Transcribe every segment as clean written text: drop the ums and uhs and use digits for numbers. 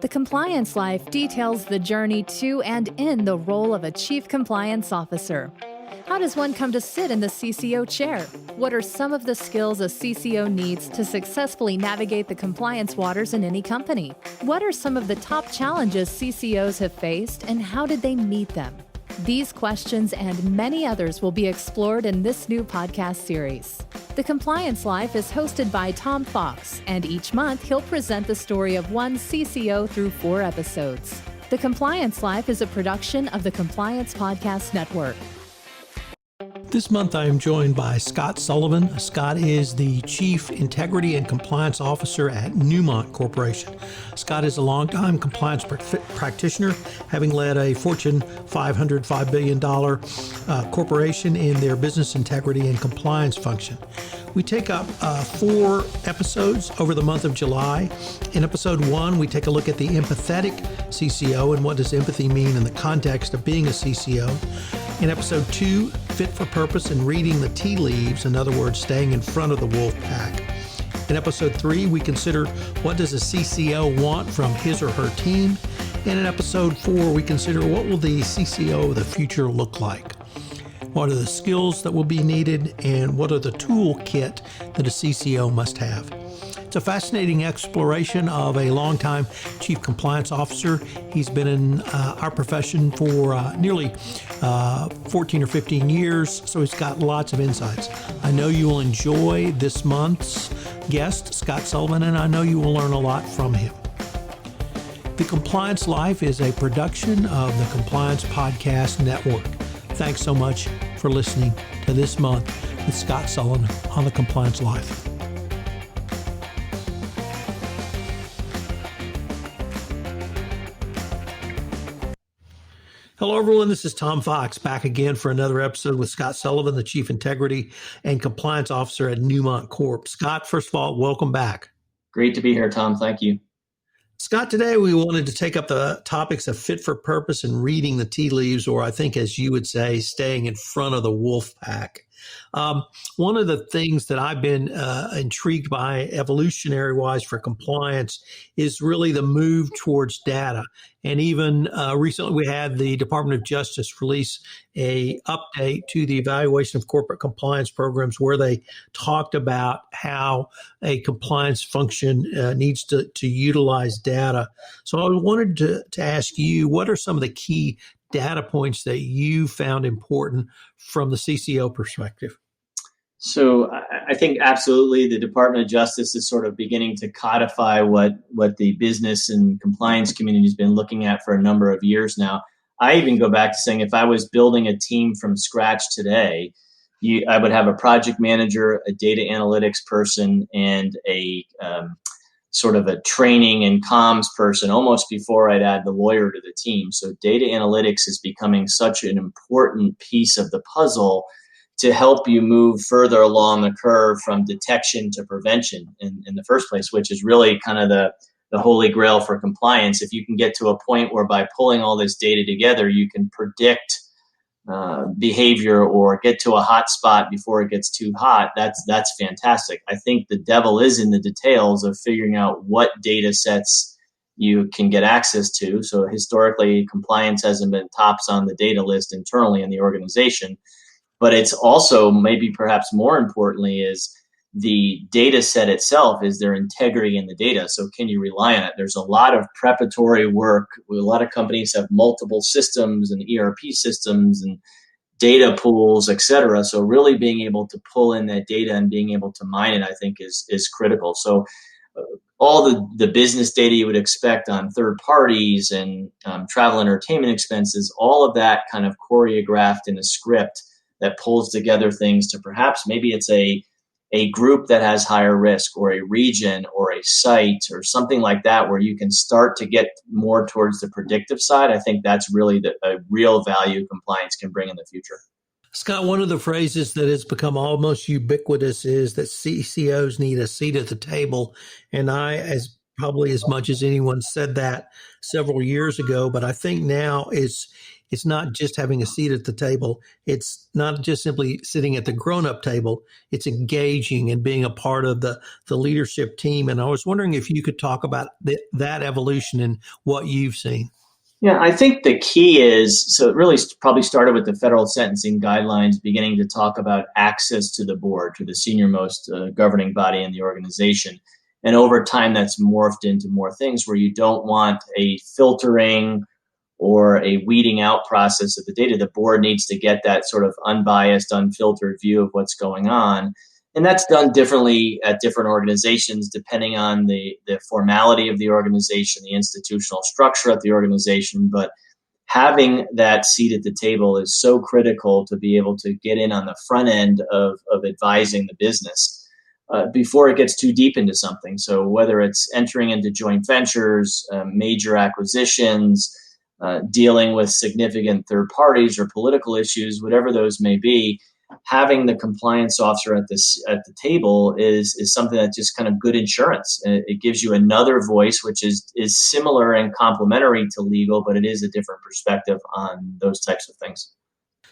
The Compliance Life details the journey to and in the role of a Chief Compliance Officer. How does one come to sit in the CCO chair? What are some of the skills a CCO needs to successfully navigate the compliance waters in any company? What are some of the top challenges CCOs have faced, and how did they meet them? These questions and many others will be explored in this new podcast series. The Compliance Life is hosted by Tom Fox, and each month he'll present the story of one CCO through 4 episodes. The Compliance Life is a production of the Compliance Podcast Network. This month I am joined by Scott Sullivan. Scott is the Chief Integrity and Compliance Officer at Newmont Corporation. Scott is a longtime compliance practitioner, having led a Fortune 500 $5 billion corporation in their business integrity and compliance function. We take up 4 episodes over the month of July. In episode 1, we take a look at the empathetic CCO and what does empathy mean in the context of being a CCO. In episode 2, fit for purpose and reading the tea leaves, in other words, staying in front of the wolf pack. In episode 3, we consider what does a CCO want from his or her team. And in episode 4, we consider what will the CCO of the future look like. What are the skills that will be needed, and what are the toolkit that a CCO must have? It's a fascinating exploration of a longtime Chief Compliance Officer. He's been in our profession for nearly 14 or 15 years, so he's got lots of insights. I know you will enjoy this month's guest, Scott Sullivan, and I know you will learn a lot from him. The Compliance Life is a production of the Compliance Podcast Network. Thanks so much for listening to This Month with Scott Sullivan on the Compliance Life. Hello, everyone. This is Tom Fox back again for another episode with Scott Sullivan, the Chief Integrity and Compliance Officer at Newmont Corp. Scott, first of all, welcome back. Great to be here, Tom. Thank you. Scott, today we wanted to take up the topics of fit for purpose and reading the tea leaves, or I think as you would say, staying in front of the wolf pack. One of the things that I've been intrigued by evolutionary-wise for compliance is really the move towards data. And even recently we had the Department of Justice release a update to the evaluation of corporate compliance programs where they talked about how a compliance function needs to utilize data. So I wanted to ask you, what are some of the key data points that you found important from the CCO perspective? So I think absolutely the Department of Justice is sort of beginning to codify what the business and compliance community has been looking at for a number of years now. I even go back to saying if I was building a team from scratch today, I would have a project manager, a data analytics person, and a sort of a training and comms person almost before I'd add the lawyer to the team. So data analytics is becoming such an important piece of the puzzle to help you move further along the curve from detection to prevention in the first place, which is really kind of the holy grail for compliance. If you can get to a point where by pulling all this data together, you can predict behavior or get to a hot spot before it gets too hot, that's fantastic. I think the devil is in the details of figuring out what data sets you can get access to. So historically, compliance hasn't been tops on the data list internally in the organization. But it's also, maybe perhaps more importantly, is the data set itself, is there integrity in the data? So can you rely on it? There's a lot of preparatory work. A lot of companies have multiple systems and ERP systems and data pools, et cetera. So really being able to pull in that data and being able to mine it, I think is critical. So all the business data you would expect on third parties and travel entertainment expenses, all of that kind of choreographed in a script that pulls together things to perhaps maybe it's a group that has higher risk or a region or a site or something like that where you can start to get more towards the predictive side. I think that's really a real value compliance can bring in the future. Scott, one of the phrases that has become almost ubiquitous is that CCOs need a seat at the table. And I, as probably as much as anyone, said that several years ago, but I think now it's it's not just having a seat at the table. It's not just simply sitting at the grown-up table. It's engaging and being a part of the leadership team. And I was wondering if you could talk about that evolution and what you've seen. Yeah, I think the key is, so it really probably started with the federal sentencing guidelines beginning to talk about access to the board, to the senior-most governing body in the organization. And over time, that's morphed into more things where you don't want a filtering or a weeding out process of the data. The board needs to get that sort of unbiased, unfiltered view of what's going on. And that's done differently at different organizations, depending on the formality of the organization, the institutional structure of the organization. But having that seat at the table is so critical to be able to get in on the front end of advising the business before it gets too deep into something. So whether it's entering into joint ventures, major acquisitions, dealing with significant third parties or political issues, whatever those may be, having the compliance officer at the table is something that's just kind of good insurance. It gives you another voice, which is similar and complementary to legal, but it is a different perspective on those types of things.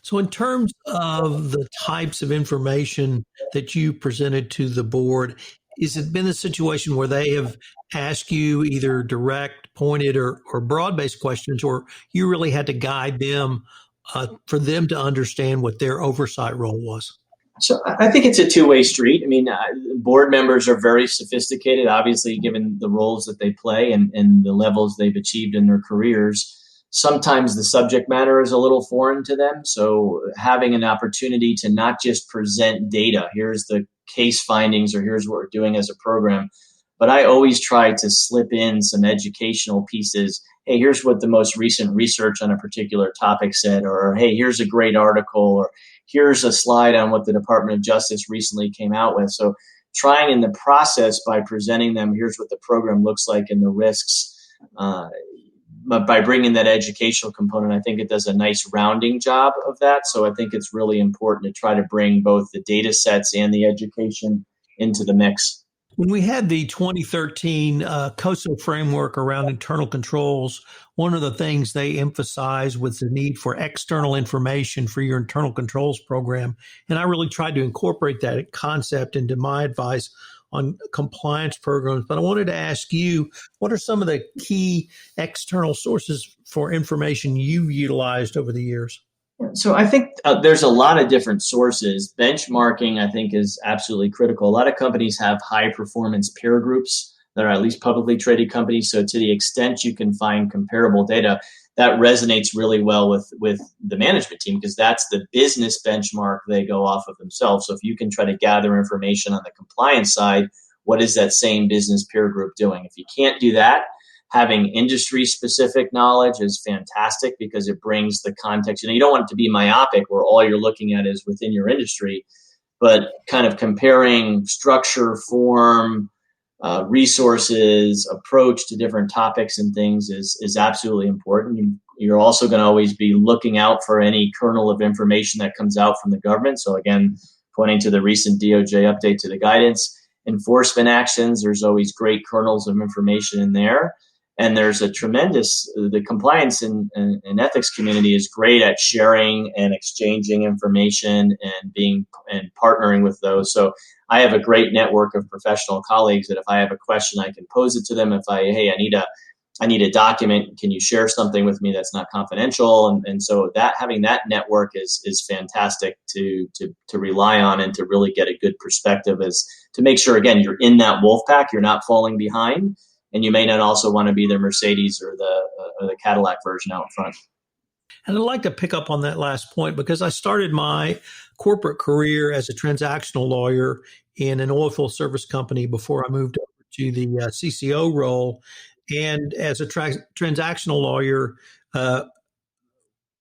So in terms of the types of information that you presented to the board, has it been a situation where they have asked you either direct, pointed, or broad-based questions, or you really had to guide them for them to understand what their oversight role was? So I think it's a two-way street. I mean, board members are very sophisticated, obviously, given the roles that they play and the levels they've achieved in their careers. Sometimes the subject matter is a little foreign to them. So having an opportunity to not just present data, here's the case findings or here's what we're doing as a program, but I always try to slip in some educational pieces. Hey, here's what the most recent research on a particular topic said, or hey, here's a great article, or here's a slide on what the Department of Justice recently came out with. So trying in the process by presenting them, here's what the program looks like and the risks, but by bringing that educational component, I think it does a nice rounding job of that. So I think it's really important to try to bring both the data sets and the education into the mix. When we had the 2013 COSO framework around internal controls, one of the things they emphasized was the need for external information for your internal controls program. And I really tried to incorporate that concept into my advice on compliance programs. But I wanted to ask you, what are some of the key external sources for information you've utilized over the years? So I think there's a lot of different sources. Benchmarking, I think, is absolutely critical. A lot of companies have high performance peer groups that are at least publicly traded companies. So to the extent you can find comparable data, that resonates really well with the management team because that's the business benchmark they go off of themselves. So if you can try to gather information on the compliance side, what is that same business peer group doing? If you can't do that, having industry-specific knowledge is fantastic because it brings the context. You don't want it to be myopic where all you're looking at is within your industry, but kind of comparing structure, form, resources, approach to different topics and things is absolutely important. You're also going to always be looking out for any kernel of information that comes out from the government. So again, pointing to the recent DOJ update to the guidance, enforcement actions, there's always great kernels of information in there. And there's a tremendous, the compliance and ethics community is great at sharing and exchanging information and partnering with those. So I have a great network of professional colleagues that if I have a question, I can pose it to them. If I need a document, can you share something with me that's not confidential? And so that having that network is fantastic to rely on and to really get a good perspective is to make sure, again, you're in that wolf pack, you're not falling behind. And you may not also want to be the Mercedes or the Cadillac version out front. And I'd like to pick up on that last point because I started my corporate career as a transactional lawyer in an oilfield service company before I moved over to the CCO role. And as a transactional lawyer,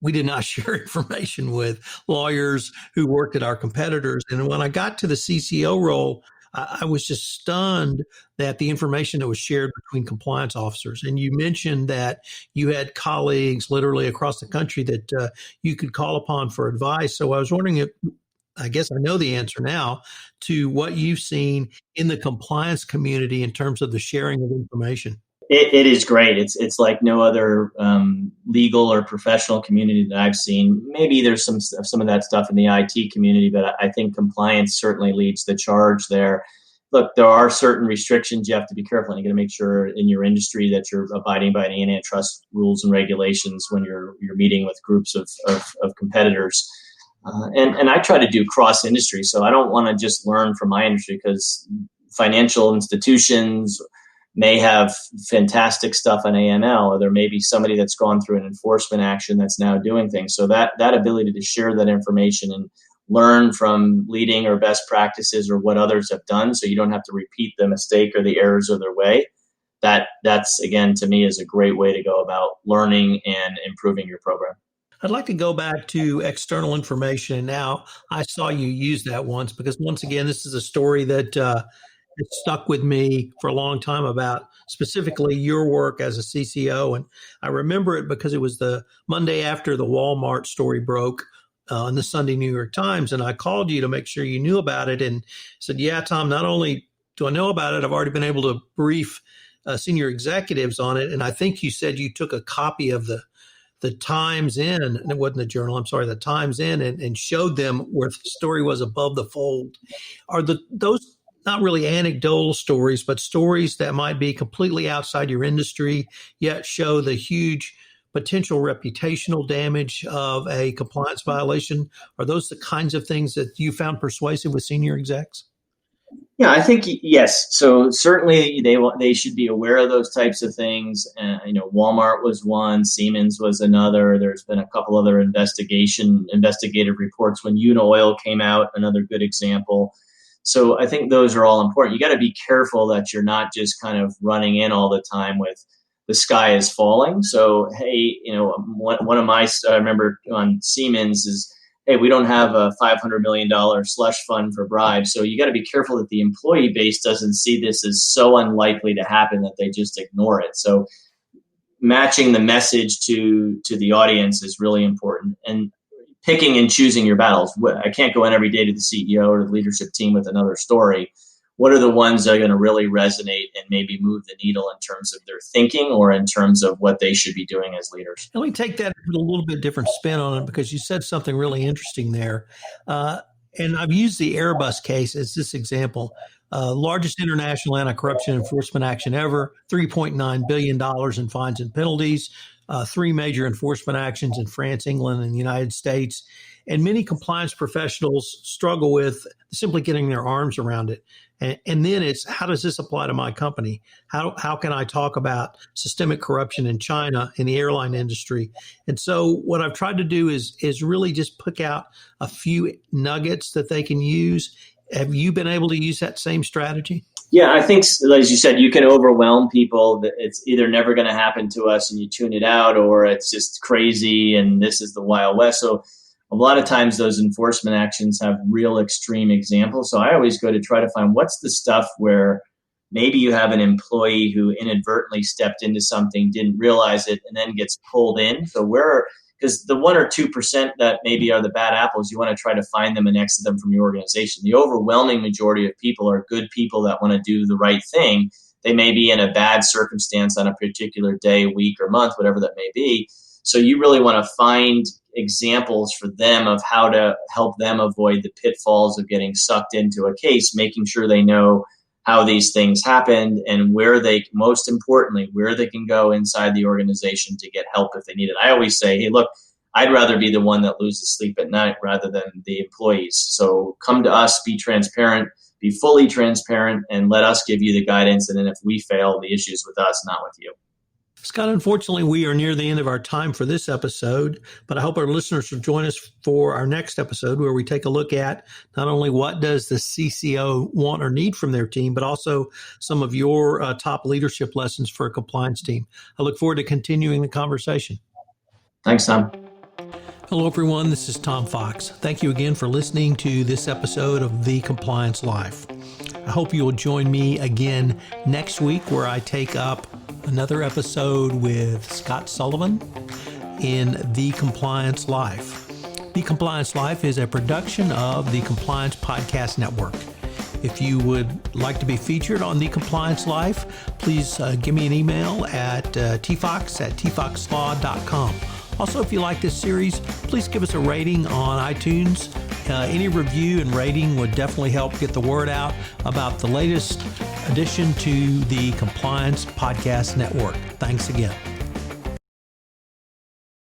we did not share information with lawyers who worked at our competitors. And when I got to the CCO role, I was just stunned that the information that was shared between compliance officers. And you mentioned that you had colleagues literally across the country that you could call upon for advice. So I was wondering if, I guess I know the answer now, to what you've seen in the compliance community in terms of the sharing of information. It is great. It's like no other legal or professional community that I've seen. Maybe there's some of that stuff in the IT community, but I think compliance certainly leads the charge there. Look, there are certain restrictions you have to be careful, and you got to make sure in your industry that you're abiding by the antitrust rules and regulations when you're meeting with groups of competitors. And I try to do cross industry, so I don't want to just learn from my industry, because financial institutions may have fantastic stuff on AML, or there may be somebody that's gone through an enforcement action that's now doing things. So that ability to share that information and learn from leading or best practices or what others have done, so you don't have to repeat the mistake or the errors of their way. That's again, to me, is a great way to go about learning and improving your program. I'd like to go back to external information. Now, I saw you use that once, because once again, this is a story that it stuck with me for a long time about specifically your work as a CCO. And I remember it because it was the Monday after the Walmart story broke in the Sunday New York Times. And I called you to make sure you knew about it, and said, yeah, Tom, not only do I know about it, I've already been able to brief senior executives on it. And I think you said you took a copy of the Times In, and it wasn't the Journal, I'm sorry, the Times In, and showed them where the story was above the fold. Are those not really anecdotal stories, but stories that might be completely outside your industry, yet show the huge potential reputational damage of a compliance violation? Are those the kinds of things that you found persuasive with senior execs? Yeah, I think yes. So certainly they should be aware of those types of things. Walmart was one, Siemens was another. There's been a couple other investigative reports when Unaoil came out, another good example. So I think those are all important. You got to be careful that you're not just kind of running in all the time with the sky is falling. So, hey, one of my, I remember on Siemens is, hey, we don't have a $500 million slush fund for bribes. So you got to be careful that the employee base doesn't see this as so unlikely to happen that they just ignore it. So matching the message to the audience is really important. And picking and choosing your battles. I can't go in every day to the CEO or the leadership team with another story. What are the ones that are going to really resonate and maybe move the needle in terms of their thinking or in terms of what they should be doing as leaders? Let me take that and put a little bit different spin on it, because you said something really interesting there. And I've used the Airbus case as this example. Largest international anti-corruption enforcement action ever, $3.9 billion in fines and penalties, 3 major enforcement actions in France, England, and the United States. And many compliance professionals struggle with simply getting their arms around it. And then it's, how does this apply to my company? How can I talk about systemic corruption in China, in the airline industry? And so what I've tried to do is really just pick out a few nuggets that they can use. Have you been able to use that same strategy? Yeah, I think, as you said, you can overwhelm people. That it's either never going to happen to us and you tune it out, or it's just crazy and this is the Wild West. So a lot of times those enforcement actions have real extreme examples. So I always go to try to find what's the stuff where maybe you have an employee who inadvertently stepped into something, didn't realize it, and then gets pulled in. So because the 1 or 2% that maybe are the bad apples, you want to try to find them and exit them from your organization. The overwhelming majority of people are good people that want to do the right thing. They may be in a bad circumstance on a particular day, week, or month, whatever that may be. So you really want to find examples for them of how to help them avoid the pitfalls of getting sucked into a case, making sure they know how these things happened and most importantly, where they can go inside the organization to get help if they need it. I always say, hey, look, I'd rather be the one that loses sleep at night rather than the employees. So come to us, be transparent, be fully transparent, and let us give you the guidance. And then if we fail, the issue's with us, not with you. Scott, unfortunately, we are near the end of our time for this episode, but I hope our listeners will join us for our next episode, where we take a look at not only what does the CCO want or need from their team, but also some of your top leadership lessons for a compliance team. I look forward to continuing the conversation. Thanks, Tom. Hello, everyone. This is Tom Fox. Thank you again for listening to this episode of The Compliance Life. I hope you will join me again next week, where I take up another episode with Scott Sullivan in The Compliance Life. The Compliance Life is a production of the Compliance Podcast Network. If you would like to be featured on The Compliance Life, please give me an email at tfox@tfoxlaw.com. Also, if you like this series, please give us a rating on iTunes. Any review and rating would definitely help get the word out about the latest addition to the Compliance Podcast Network. Thanks again.